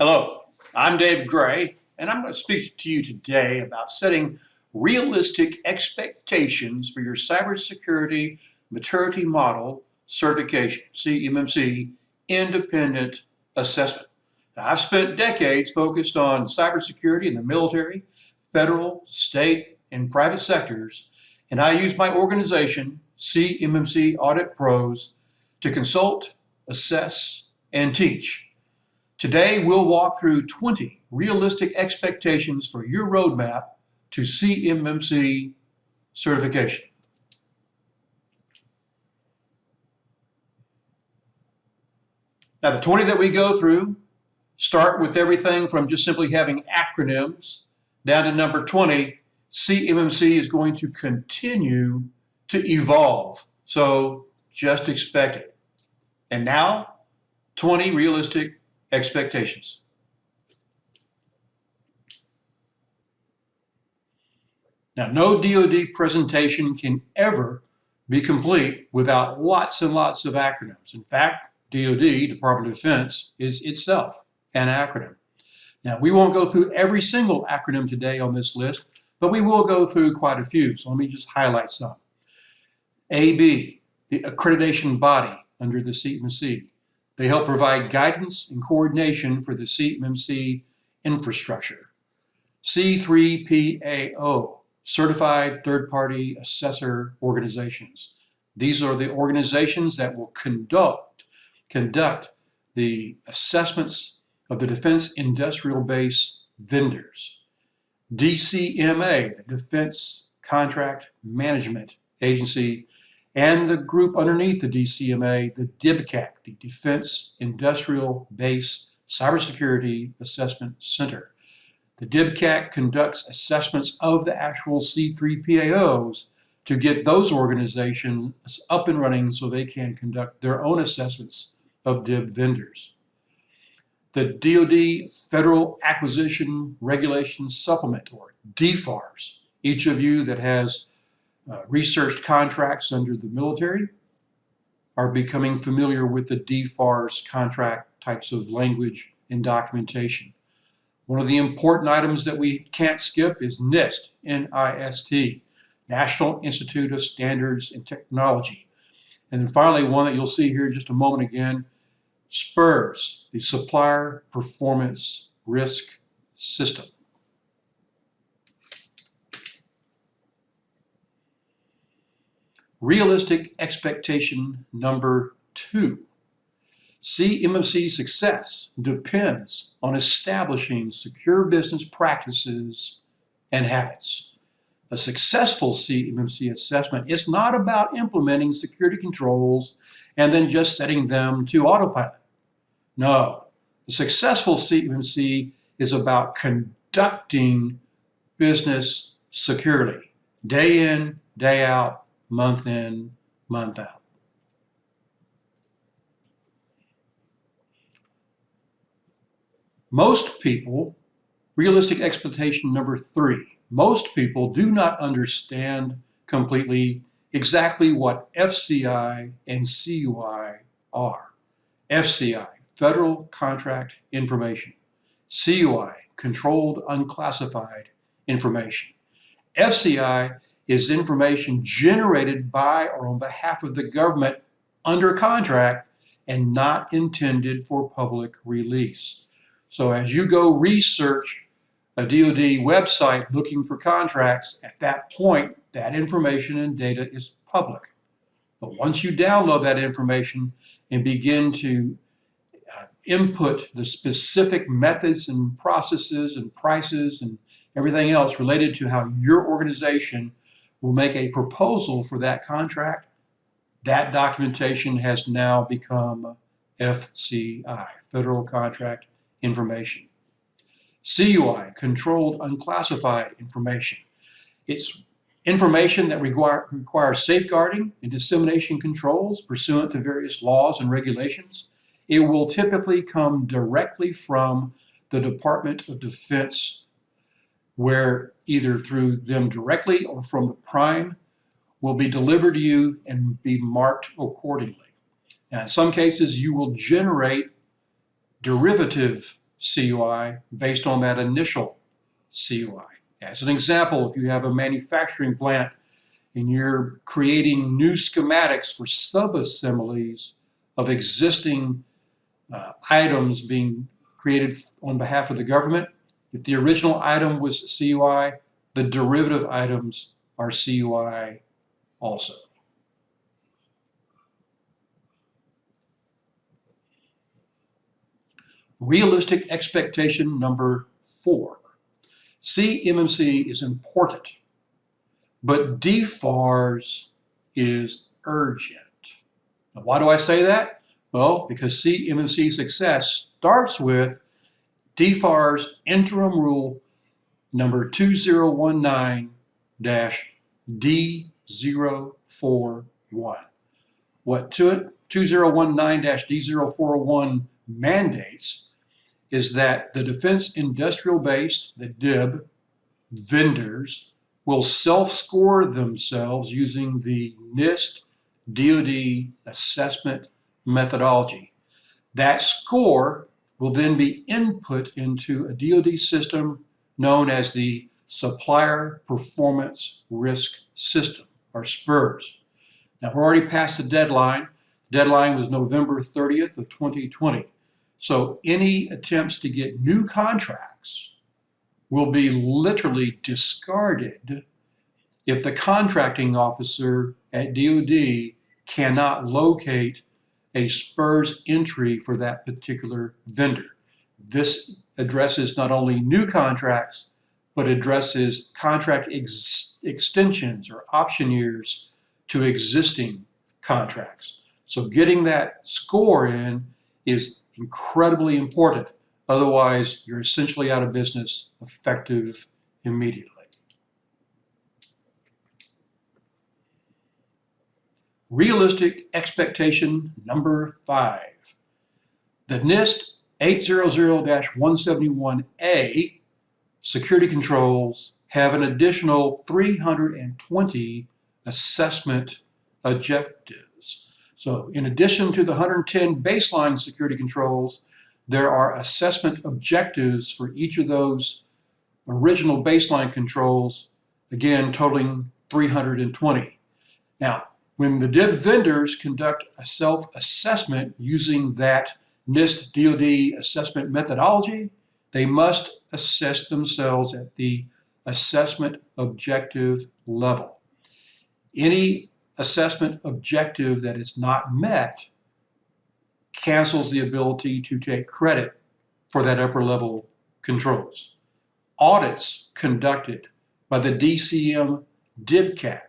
Hello, I'm Dave Gray, and I'm going to speak to you today about setting realistic expectations for your cybersecurity maturity model certification, CMMC, independent assessment. Now, I've spent decades focused on cybersecurity in the military, federal, state, and private sectors, and I use my organization, CMMC Audit Pros, to consult, assess, and teach. Today, we'll walk through 20 realistic expectations for your roadmap to CMMC certification. Now, the 20 that we go through start with everything from just simply having acronyms down to number 20. CMMC is going to continue to evolve, so just expect it. And now, 20 realistic expectations. Now, no DoD presentation can ever be complete without lots and lots of acronyms. In fact, DoD, Department of Defense, is itself an acronym. Now, we won't go through every single acronym today on this list, but we will go through quite a few. So let me just highlight some. AB, the accreditation body under the CMMC. They help provide guidance and coordination for the CMMC infrastructure. C3PAO, Certified Third-Party Assessor Organizations. These are the organizations that will conduct the assessments of the defense industrial base vendors. DCMA, the Defense Contract Management Agency, and the group underneath the DCMA, the DIBCAC, the Defense Industrial Base Cybersecurity Assessment Center. The DIBCAC conducts assessments of the actual C3PAOs to get those organizations up and running so they can conduct their own assessments of DIB vendors. The DoD Federal Acquisition Regulation Supplement, or DFARS. Each of you that has researched contracts under the military are becoming familiar with the DFARS contract types of language and documentation. One of the important items that we can't skip is NIST, N-I-S-T, National Institute of Standards and Technology. And then finally, one that you'll see here in just a moment again, SPURS, the Supplier Performance Risk System. Realistic expectation number 2. CMMC success depends on establishing secure business practices and habits. A successful CMMC assessment is not about implementing security controls and then just setting them to autopilot. No, the successful CMMC is about conducting business securely, day in, day out, month in, month out. Most people, realistic expectation number 3, most people do not understand completely exactly what FCI and CUI are. FCI, Federal Contract Information. CUI, Controlled Unclassified Information. FCI is information generated by or on behalf of the government under contract and not intended for public release. So as you go research a DoD website looking for contracts, at that point, that information and data is public. But once you download that information and begin to input the specific methods and processes and prices and everything else related to how your organization will make a proposal for that contract, that documentation has now become FCI, Federal Contract Information. CUI, Controlled Unclassified Information. It's information that requires safeguarding and dissemination controls pursuant to various laws and regulations. It will typically come directly from the Department of Defense, where either through them directly or from the prime will be delivered to you and be marked accordingly. Now, in some cases, you will generate derivative CUI based on that initial CUI. As an example, if you have a manufacturing plant and you're creating new schematics for sub-assemblies of existing items being created on behalf of the government, if the original item was CUI, the derivative items are CUI also. Realistic expectation number 4. CMMC is important, but DFARS is urgent. Now, why do I say that? Well, because CMMC success starts with DFARS interim rule number 2019-D041. What 2019-D041 mandates is that the defense industrial base, the DIB, vendors will self-score themselves using the NIST DoD assessment methodology. That score will then be input into a DoD system known as the Supplier Performance Risk System, or SPRS. Now, we're already past the deadline. The deadline was November 30th of 2020. So any attempts to get new contracts will be literally discarded if the contracting officer at DoD cannot locate a SPRS entry for that particular vendor. This addresses not only new contracts, but addresses contract extensions or option years to existing contracts. So getting that score in is incredibly important. Otherwise, you're essentially out of business, effective immediately. Realistic expectation number 5. The NIST 800-171A security controls have an additional 320 assessment objectives. So in addition to the 110 baseline security controls, there are assessment objectives for each of those original baseline controls, again totaling 320. Now, when the DIB vendors conduct a self-assessment using that NIST DoD assessment methodology, they must assess themselves at the assessment objective level. Any assessment objective that is not met cancels the ability to take credit for that upper level controls. Audits conducted by the DCM DIBCAC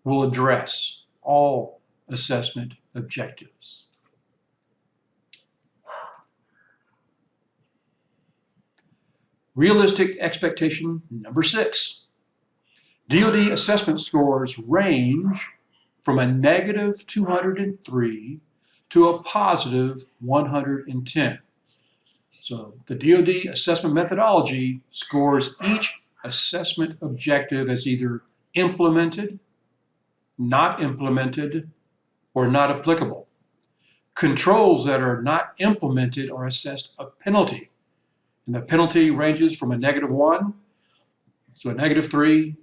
will address all assessment objectives. Realistic expectation number 6. DoD assessment scores range from a negative 203 to a positive 110. So the DoD assessment methodology scores each assessment objective as either implemented, not implemented, or not applicable. Controls that are not implemented are assessed a penalty. And the penalty ranges from a -1 to a -3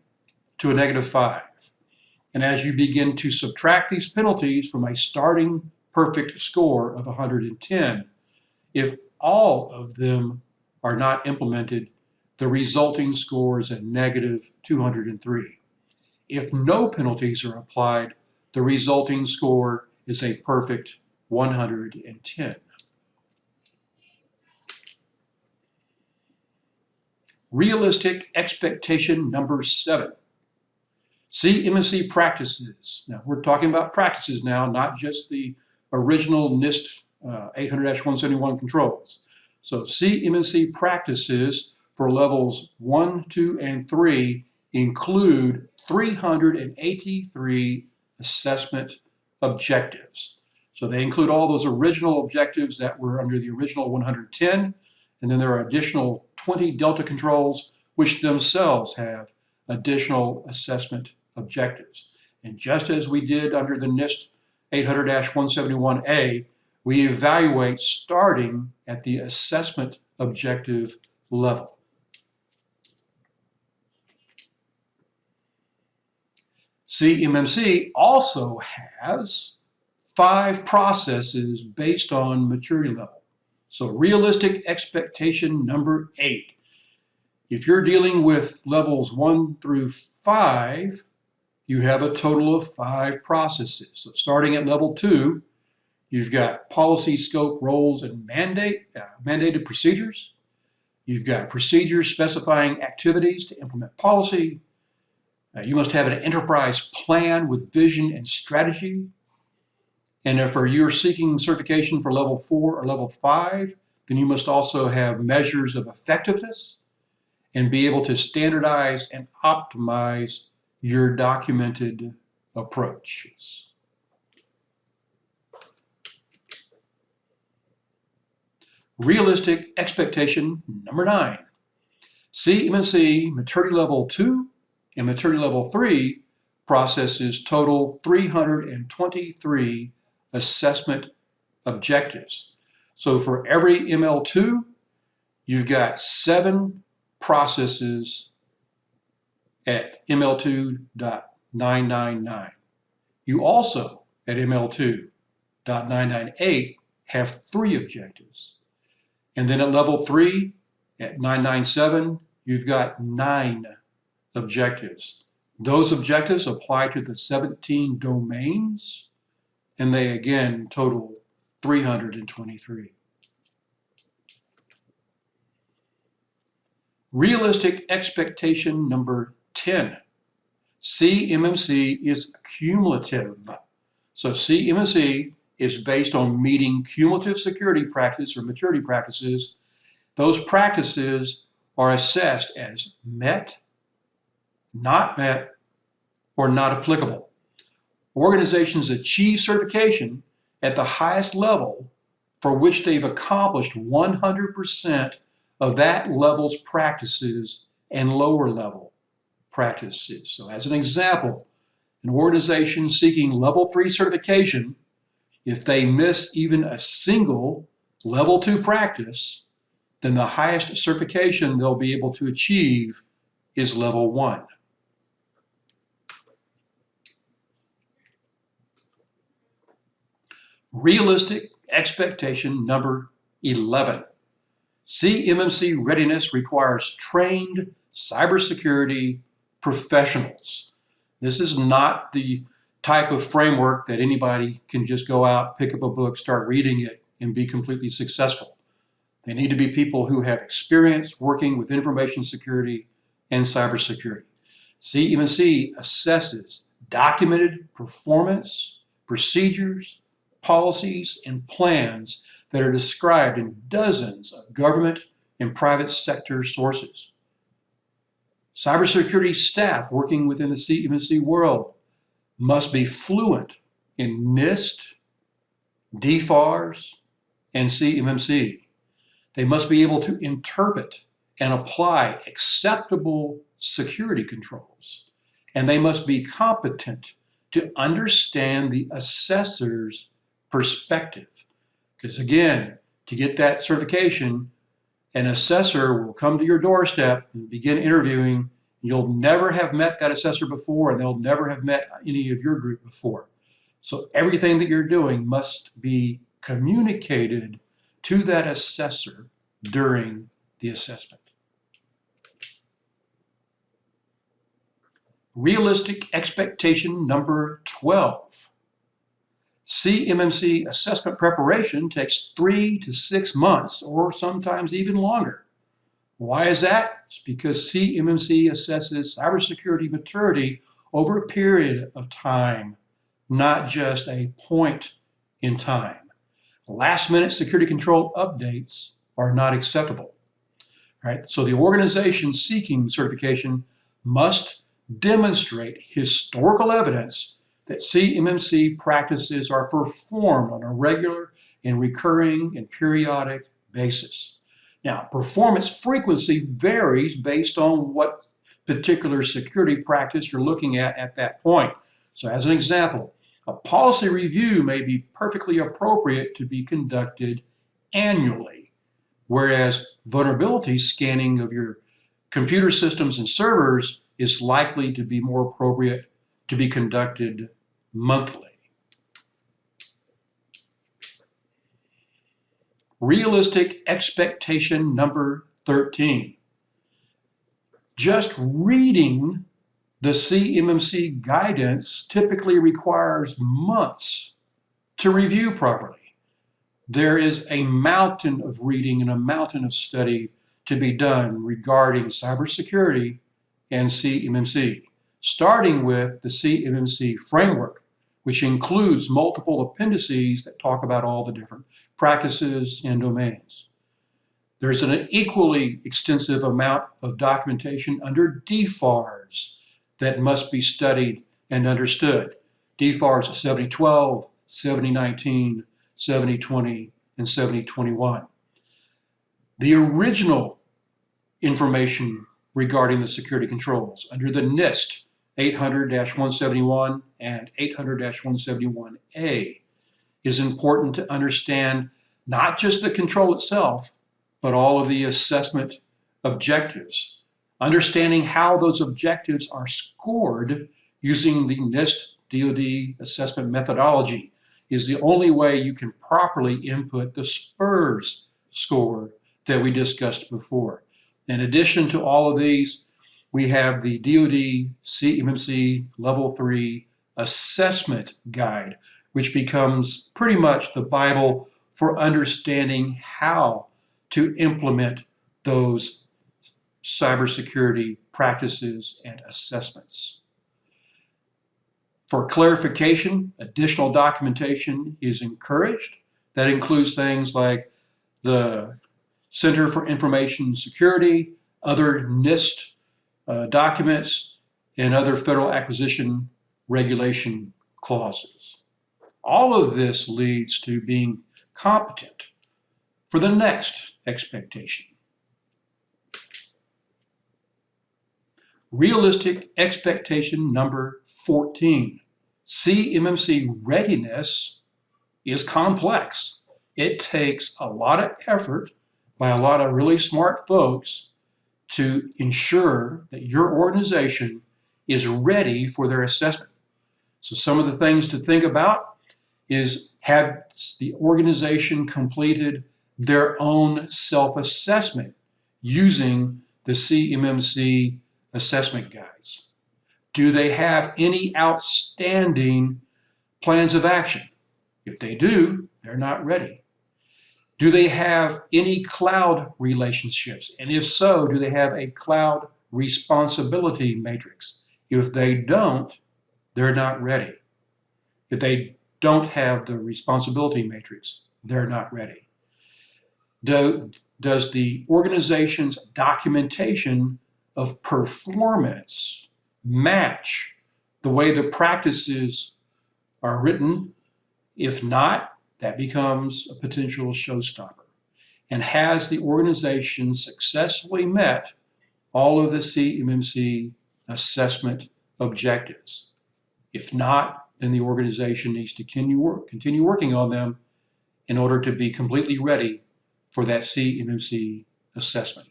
to a -5. And as you begin to subtract these penalties from a starting perfect score of 110, if all of them are not implemented, the resulting score is a -203. If no penalties are applied, the resulting score is a perfect 110. Realistic expectation number 7. CMMC practices. Now, we're talking about practices now, not just the original NIST 800-171 controls. So CMMC practices for levels 1, 2, and 3 include 383 assessment objectives. So they include all those original objectives that were under the original 110, and then there are additional 20 Delta controls, which themselves have additional assessment objectives. And just as we did under the NIST 800-171A, we evaluate starting at the assessment objective level. CMMC also has 5 processes based on maturity level. So realistic expectation number 8. If you're dealing with levels 1 through 5, you have a total of 5 processes. So starting at level 2, you've got policy, scope, roles, and mandated procedures. You've got procedures specifying activities to implement policy. You must have an enterprise plan with vision and strategy. And if you're seeking certification for level 4 or level 5, then you must also have measures of effectiveness and be able to standardize and optimize your documented approaches. Realistic expectation number 9. CMMC maturity level 2 and maturity level 3 processes total 323 assessment objectives. So for every ML2, you've got 7 processes at ML2.999. You also, at ML2.998, have 3 objectives. And then at level 3, at 997, you've got 9 objectives. Those objectives apply to the 17 domains, and they again total 323. Realistic expectation number 10. CMMC is cumulative. So CMMC is based on meeting cumulative security practice or maturity practices. Those practices are assessed as met, not met, or not applicable. Organizations achieve certification at the highest level for which they've accomplished 100% of that level's practices and lower level practices. So as an example, an organization seeking level 3 certification, if they miss even a single level 2 practice, then the highest certification they'll be able to achieve is level 1. Realistic expectation number 11. CMMC readiness requires trained cybersecurity professionals. This is not the type of framework that anybody can just go out, pick up a book, start reading it, and be completely successful. They need to be people who have experience working with information security and cybersecurity. CMMC assesses documented performance, procedures, policies, and plans that are described in dozens of government and private sector sources. Cybersecurity staff working within the CMMC world must be fluent in NIST, DFARS, and CMMC. They must be able to interpret and apply acceptable security controls, and they must be competent to understand the assessor's perspective. Because again, to get that certification, an assessor will come to your doorstep and begin interviewing. You'll never have met that assessor before, and they'll never have met any of your group before. So everything that you're doing must be communicated to that assessor during the assessment. Realistic expectation number 12. CMMC assessment preparation takes 3 to 6 months, or sometimes even longer. Why is that? It's because CMMC assesses cybersecurity maturity over a period of time, not just a point in time. Last-minute security control updates are not acceptable. Right? So the organization seeking certification must demonstrate historical evidence that CMMC practices are performed on a regular and recurring and periodic basis. Now, performance frequency varies based on what particular security practice you're looking at that point. So as an example, a policy review may be perfectly appropriate to be conducted annually, whereas vulnerability scanning of your computer systems and servers is likely to be more appropriate to be conducted monthly. Realistic expectation number 13. Just reading the CMMC guidance typically requires months to review properly. There is a mountain of reading and a mountain of study to be done regarding cybersecurity and CMMC, starting with the CMMC framework, which includes multiple appendices that talk about all the different practices and domains. There's an equally extensive amount of documentation under DFARS that must be studied and understood. DFARS 7012, 7019, 7020, and 7021. The original information regarding the security controls under the NIST 800-171 and 800-171A is important to understand not just the control itself, but all of the assessment objectives. Understanding how those objectives are scored using the NIST DoD assessment methodology is the only way you can properly input the SPURS score that we discussed before. In addition to all of these, we have the DoD CMMC Level 3 Assessment Guide, which becomes pretty much the Bible for understanding how to implement those cybersecurity practices and assessments. For clarification, additional documentation is encouraged. That includes things like the Center for Information Security, other NIST documents, and other federal acquisition regulation clauses. All of this leads to being competent for the next expectation. Realistic expectation number 14. CMMC readiness is complex. It takes a lot of effort by a lot of really smart folks to ensure that your organization is ready for their assessment. So some of the things to think about is, have the organization completed their own self-assessment using the CMMC assessment guides? Do they have any outstanding plans of action? If they do, they're not ready. Do they have any cloud relationships? And if so, do they have a cloud responsibility matrix? If they don't, they're not ready. If they don't have the responsibility matrix, they're not ready. Does the organization's documentation of performance match the way the practices are written? If not, that becomes a potential showstopper. And has the organization successfully met all of the CMMC assessment objectives? If not, then the organization needs to continue working on them in order to be completely ready for that CMMC assessment.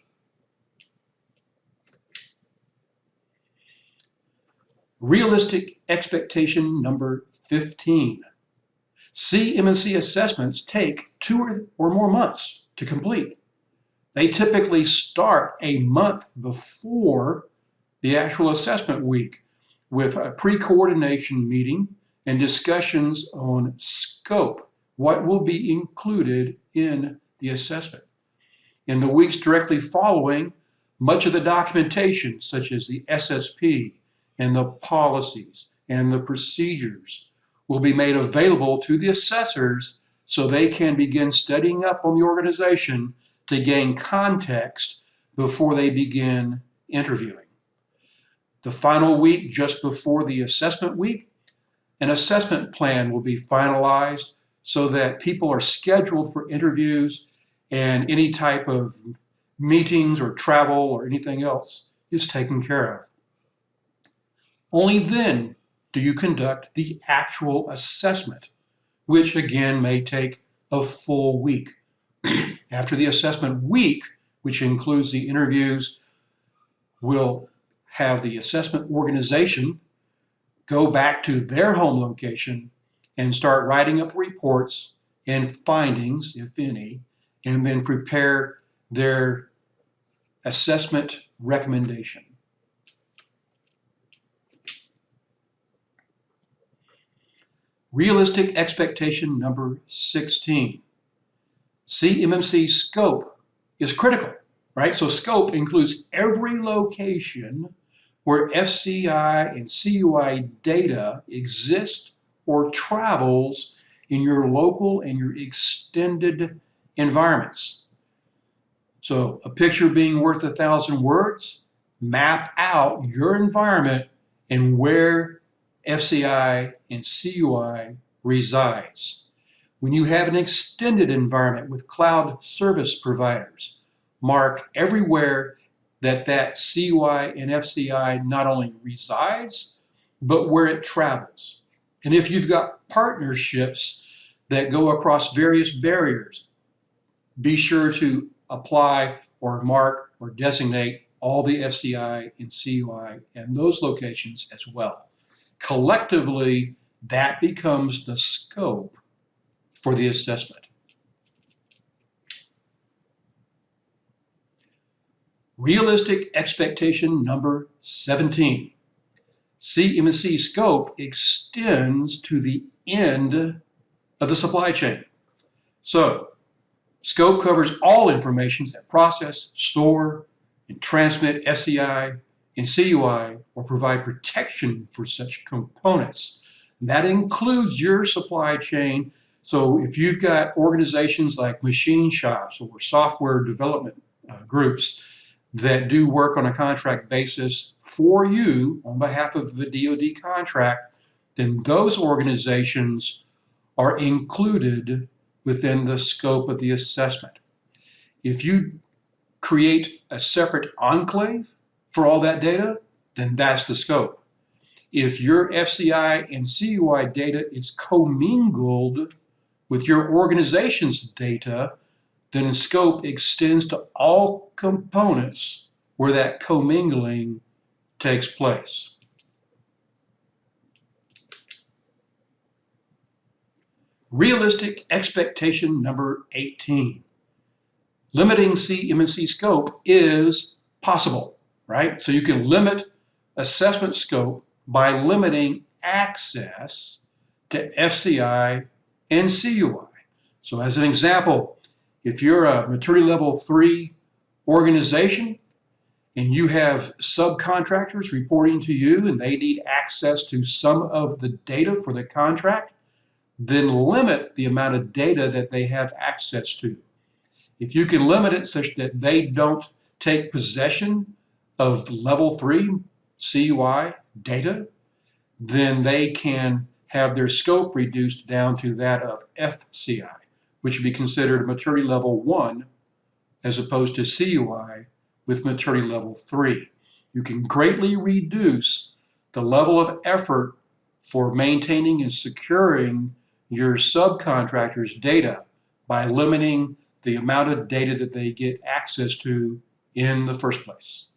Realistic expectation number 15. CMMC assessments take 2 or more months to complete. They typically start a month before the actual assessment week with a pre-coordination meeting and discussions on scope, what will be included in the assessment. In the weeks directly following, much of the documentation, such as the SSP and the policies and the procedures, will be made available to the assessors so they can begin studying up on the organization to gain context before they begin interviewing. The final week just before the assessment week, an assessment plan will be finalized so that people are scheduled for interviews and any type of meetings or travel or anything else is taken care of. Only then do you conduct the actual assessment, which again may take a full week. After the assessment week, which includes the interviews, we'll have the assessment organization go back to their home location and start writing up reports and findings, if any, and then prepare their assessment recommendation. Realistic expectation number 16. CMMC scope is critical, right? So scope includes every location where FCI and CUI data exist or travels in your local and your extended environments. So a picture being worth 1,000 words, map out your environment and where FCI and CUI resides. When you have an extended environment with cloud service providers, mark everywhere that CUI and FCI not only resides, but where it travels. And if you've got partnerships that go across various barriers, be sure to apply or mark or designate all the FCI and CUI and those locations as well. Collectively, that becomes the scope for the assessment. Realistic expectation number 17. CMMC scope extends to the end of the supply chain. So, scope covers all information that process, store, and transmit FCI and CUI or provide protection for such components. That includes your supply chain. So if you've got organizations like machine shops or software development groups that do work on a contract basis for you on behalf of the DoD contract, then those organizations are included within the scope of the assessment. If you create a separate enclave for all that data, then that's the scope. If your FCI and CUI data is commingled with your organization's data, then scope extends to all components where that commingling takes place. Realistic expectation number 18. Limiting CMMC scope is possible, right? So you can limit assessment scope by limiting access to FCI and CUI. So as an example, if you're a maturity level 3 organization and you have subcontractors reporting to you and they need access to some of the data for the contract, then limit the amount of data that they have access to. If you can limit it such that they don't take possession of level 3 CUI data, then they can have their scope reduced down to that of FCI, which would be considered a maturity level 1 as opposed to CUI with maturity level 3. You can greatly reduce the level of effort for maintaining and securing your subcontractors' data by limiting the amount of data that they get access to in the first place.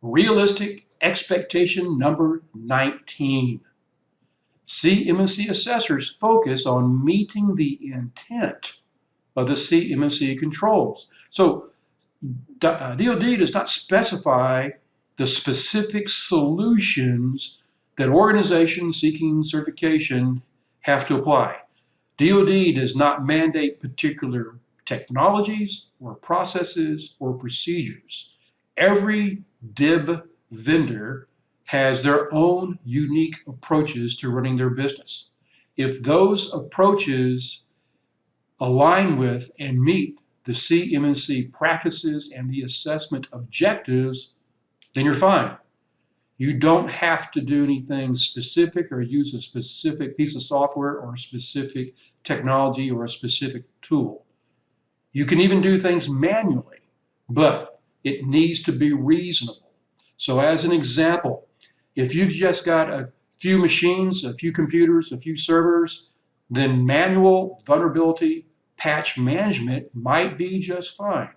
Realistic expectation number 19. CMMC assessors focus on meeting the intent of the CMMC controls. So DoD does not specify the specific solutions that organizations seeking certification have to apply. DoD does not mandate particular technologies or processes or procedures. Every DIB vendor has their own unique approaches to running their business. If those approaches align with and meet the CMMC practices and the assessment objectives, then you're fine. You don't have to do anything specific or use a specific piece of software or a specific technology or a specific tool. You can even do things manually, but it needs to be reasonable. So as an example, if you've just got a few machines, a few computers, a few servers then manual vulnerability patch management might be just fine.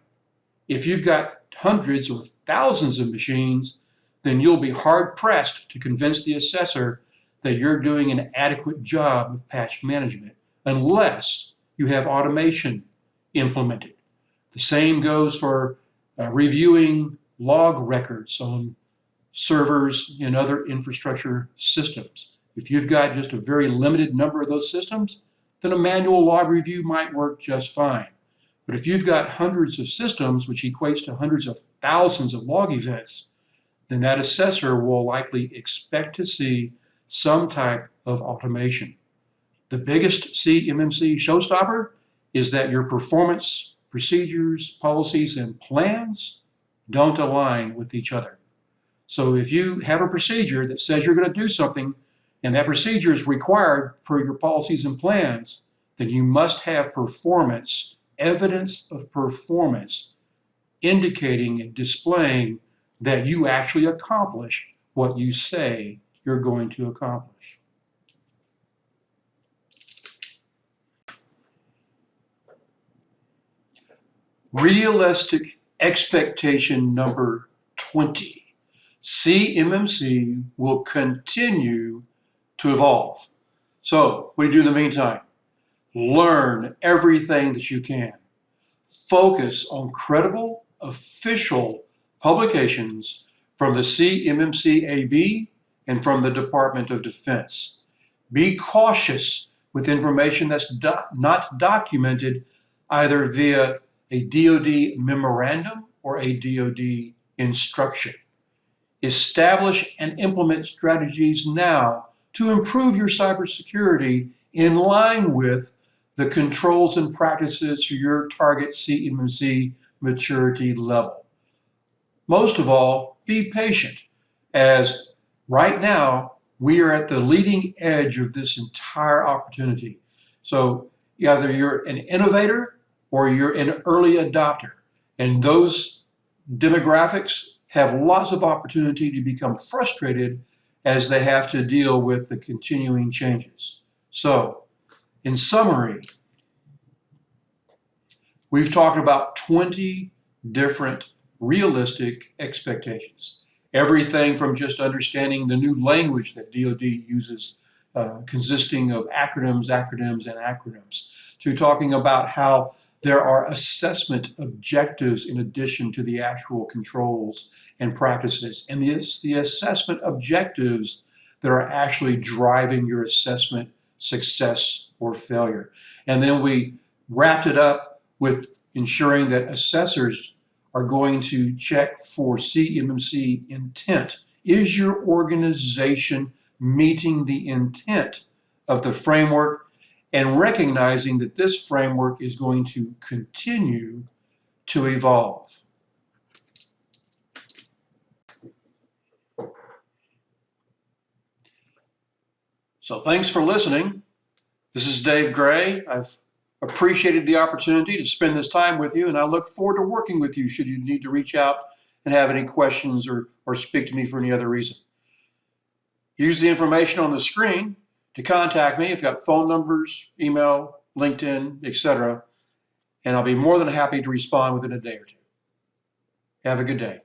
If you've got hundreds or thousands of machines, then you'll be hard-pressed to convince the assessor that you're doing an adequate job of patch management unless you have automation implemented. The same goes for reviewing log records on servers and other infrastructure systems. If you've got just a very limited number of those systems, then a manual log review might work just fine. But if you've got hundreds of systems, which equates to hundreds of thousands of log events, then that assessor will likely expect to see some type of automation. The biggest CMMC showstopper is that your performance, procedures, policies, and plans don't align with each other. So if you have a procedure that says you're going to do something and that procedure is required per your policies and plans, then you must have performance, evidence of performance, indicating and displaying that you actually accomplish what you say you're going to accomplish. Realistic expectation number 20. CMMC will continue to evolve. So, what do you do in the meantime? Learn everything that you can. Focus on credible, official publications from the CMMC-AB and from the Department of Defense. Be cautious with information that's not documented either via a DoD memorandum or a DoD instruction. Establish and implement strategies now to improve your cybersecurity in line with the controls and practices for your target CMMC maturity level. Most of all, be patient, as right now we are at the leading edge of this entire opportunity. So either you're an innovator or you're an early adopter, and those demographics have lots of opportunity to become frustrated as they have to deal with the continuing changes. So, in summary, we've talked about 20 different realistic expectations. Everything from just understanding the new language that DoD uses, consisting of acronyms, to talking about how there are assessment objectives in addition to the actual controls and practices. And it's the assessment objectives that are actually driving your assessment success or failure. And then we wrapped it up with ensuring that assessors are going to check for CMMC intent. Is your organization meeting the intent of the framework, and recognizing that this framework is going to continue to evolve? So thanks for listening. This is Dave Gray. I've appreciated the opportunity to spend this time with you, and I look forward to working with you should you need to reach out and have any questions or speak to me for any other reason. Use the information on the screen to contact me. I've got phone numbers, email, LinkedIn, etc., and I'll be more than happy to respond within a day or two. Have a good day.